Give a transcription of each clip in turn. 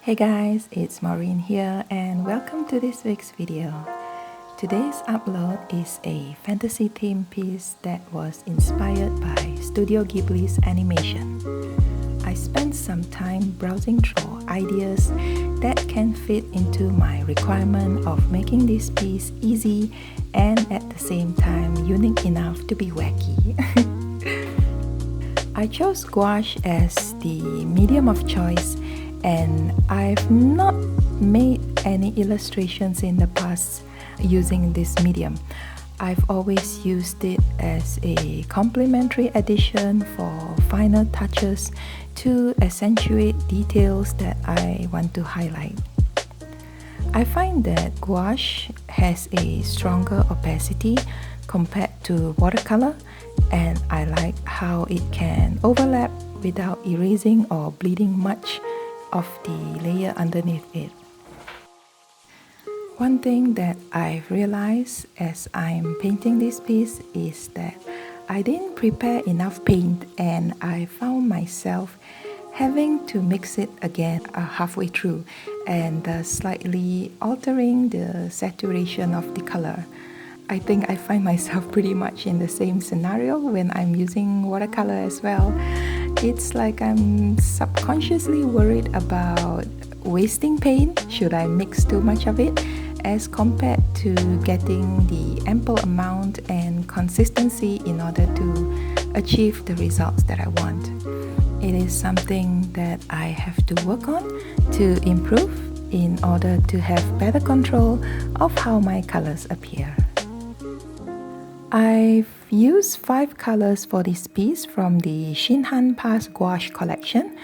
Hey guys, it's Maureen here and welcome to this week's video. Today's upload is a fantasy theme piece that was inspired by Studio Ghibli's animation. I spent some time browsing through ideas that can fit into my requirement of making this piece easy and at the same time unique enough to be wacky. I chose gouache as the medium of choice, and I've not made any illustrations in the past using this medium. I've always used it as a complementary addition for finer touches to accentuate details that I want to highlight. I find that gouache has a stronger opacity compared to watercolor, and I like how it can overlap without erasing or bleeding much of the layer underneath it. One thing that I've realized as I'm painting this piece is that I didn't prepare enough paint, and I found myself having to mix it again halfway through and slightly altering the saturation of the color. I think I find myself pretty much in the same scenario when I'm using watercolor as well. It's like I'm subconsciously worried about wasting paint, should I mix too much of it, as compared to getting the ample amount and consistency in order to achieve the results that I want. It is something that I have to work on to improve in order to have better control of how my colors appear. I've used 5 colors for this piece from the SHINHAN Past Gouache collection.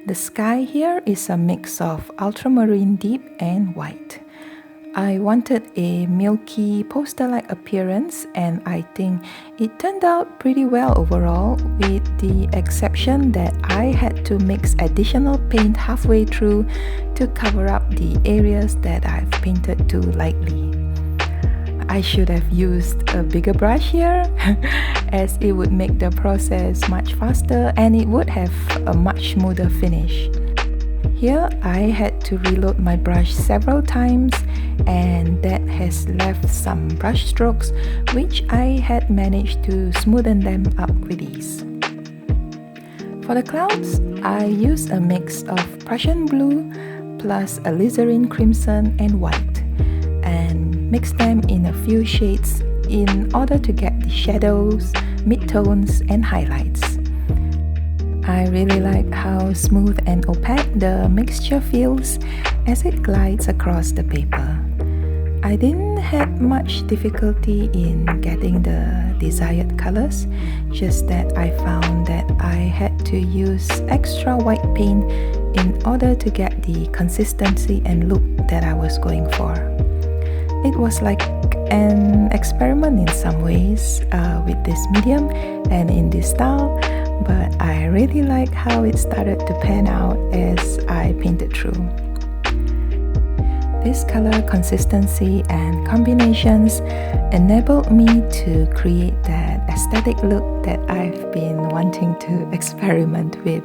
The sky here is a mix of ultramarine deep and white. I wanted a milky poster-like appearance, and I think it turned out pretty well overall, with the exception that I had to mix additional paint halfway through to cover up the areas that I've painted too lightly. I should have used a bigger brush here as it would make the process much faster and it would have a much smoother finish. Here I had to reload my brush several times, and that has left some brush strokes which I had managed to smoothen them up with ease. For the clouds, I used a mix of Prussian blue plus alizarin crimson and white, and mix them in a few shades in order to get the shadows, midtones and highlights. I really like how smooth and opaque the mixture feels as it glides across the paper. I didn't have much difficulty in getting the desired colors, just that I found that I had to use extra white paint in order to get the consistency and look that I was going for. It was like an experiment in some ways with this medium and in this style, but I really like how it started to pan out as I painted through. This color consistency and combinations enabled me to create that aesthetic look that I've been wanting to experiment with.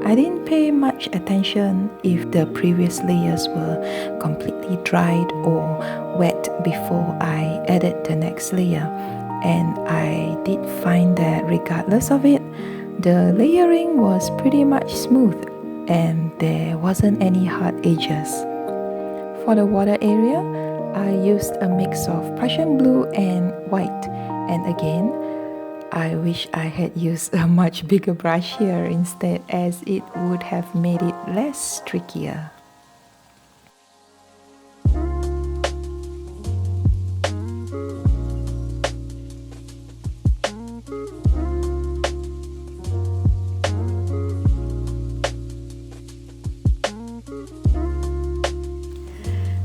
I didn't pay much attention if the previous layers were completely dried or wet before I added the next layer, and I did find that regardless of it, the layering was pretty much smooth and there wasn't any hard edges. For the water area, I used a mix of Prussian blue and white, and again, I wish I had used a much bigger brush here instead, as it would have made it less trickier.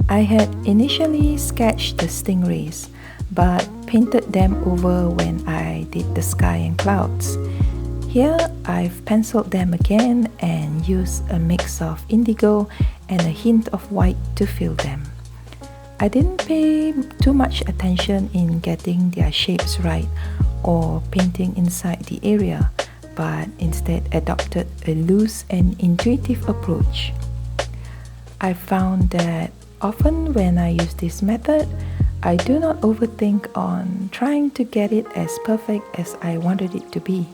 I had initially sketched the stingrays, but painted them over when I did the sky and clouds. Here I've penciled them again and used a mix of indigo and a hint of white to fill them. I didn't pay too much attention in getting their shapes right or painting inside the area, but instead adopted a loose and intuitive approach. I found that often when I use this method, I do not overthink on trying to get it as perfect as I wanted it to be,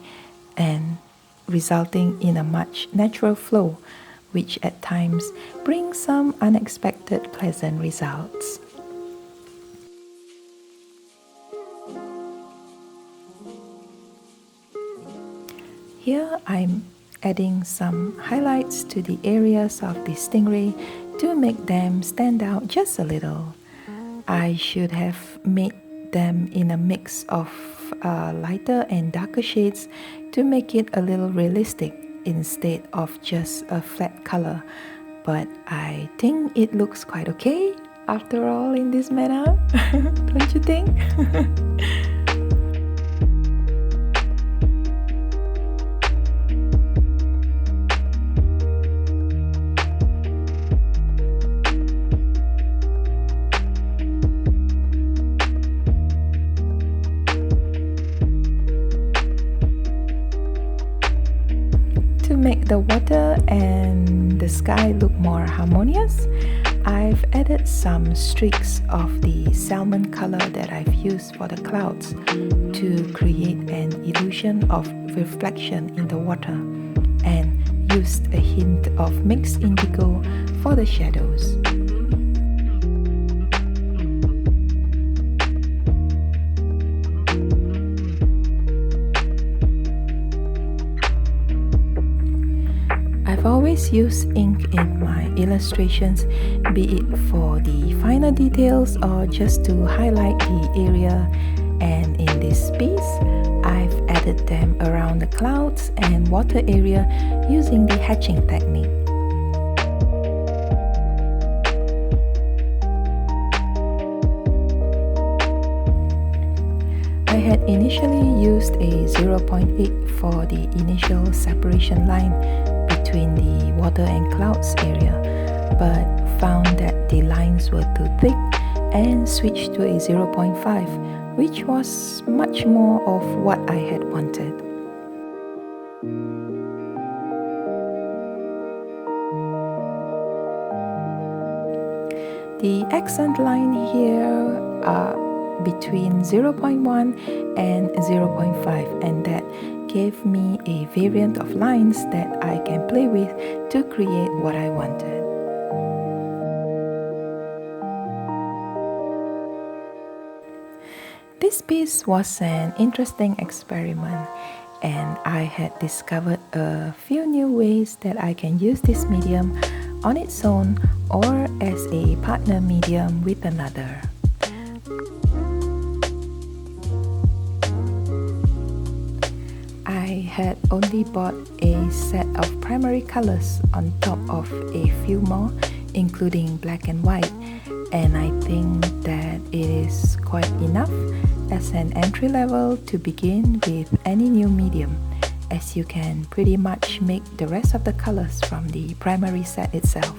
and resulting in a much natural flow, which at times brings some unexpected pleasant results. Here I'm adding some highlights to the areas of the stingray to make them stand out just a little. I should have made them in a mix of lighter and darker shades to make it a little realistic instead of just a flat color, but I think it looks quite okay after all in this manner. Don't you think? To make the water and the sky look more harmonious, I've added some streaks of the salmon color that I've used for the clouds to create an illusion of reflection in the water, and used a hint of mixed indigo for the shadows. I've always used ink in my illustrations, be it for the finer details or just to highlight the area, and in this piece, I've added them around the clouds and water area using the hatching technique. I had initially used a 0.8 for the initial separation line between the water and clouds area, but found that the lines were too thick and switched to a 0.5, which was much more of what I had wanted. The accent line here are between 0.1 and 0.5, and that gave me a variant of lines that I can play with to create what I wanted. This piece was an interesting experiment, and I had discovered a few new ways that I can use this medium on its own or as a partner medium with another. I had only bought a set of primary colors on top of a few more, including black and white, and I think that it is quite enough as an entry level to begin with any new medium, as you can pretty much make the rest of the colors from the primary set itself.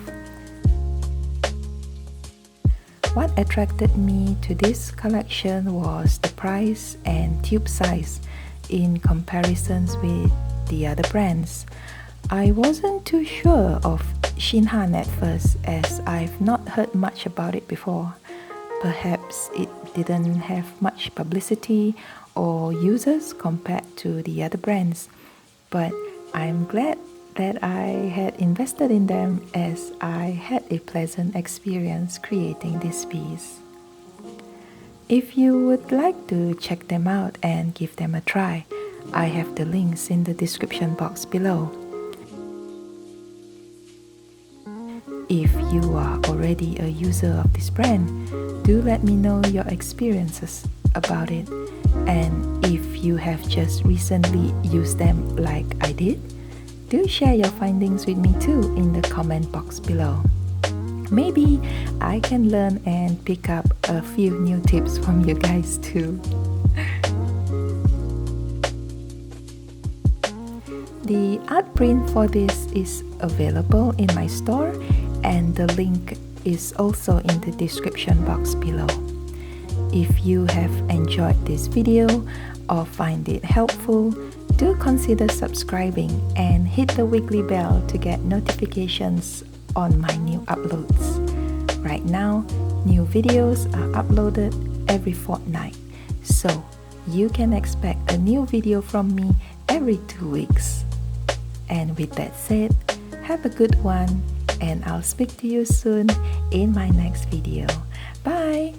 What attracted me to this collection was the price and tube size in comparisons with the other brands. I wasn't too sure of SHINHAN at first, as I've not heard much about it before. Perhaps it didn't have much publicity or users compared to the other brands, but I'm glad that I had invested in them, as I had a pleasant experience creating this piece. If you would like to check them out and give them a try, I have the links in the description box below. If you are already a user of this brand, do let me know your experiences about it. And if you have just recently used them like I did, do share your findings with me too in the comment box below. Maybe I can learn and pick up a few new tips from you guys too. The art print for this is available in my store, and the link is also in the description box below. If you have enjoyed this video or find it helpful, do consider subscribing and hit the weekly bell to get notifications on my new uploads. Right now, new videos are uploaded every fortnight, so you can expect a new video from me every 2 weeks. And with that said, have a good one, and I'll speak to you soon in my next video. Bye!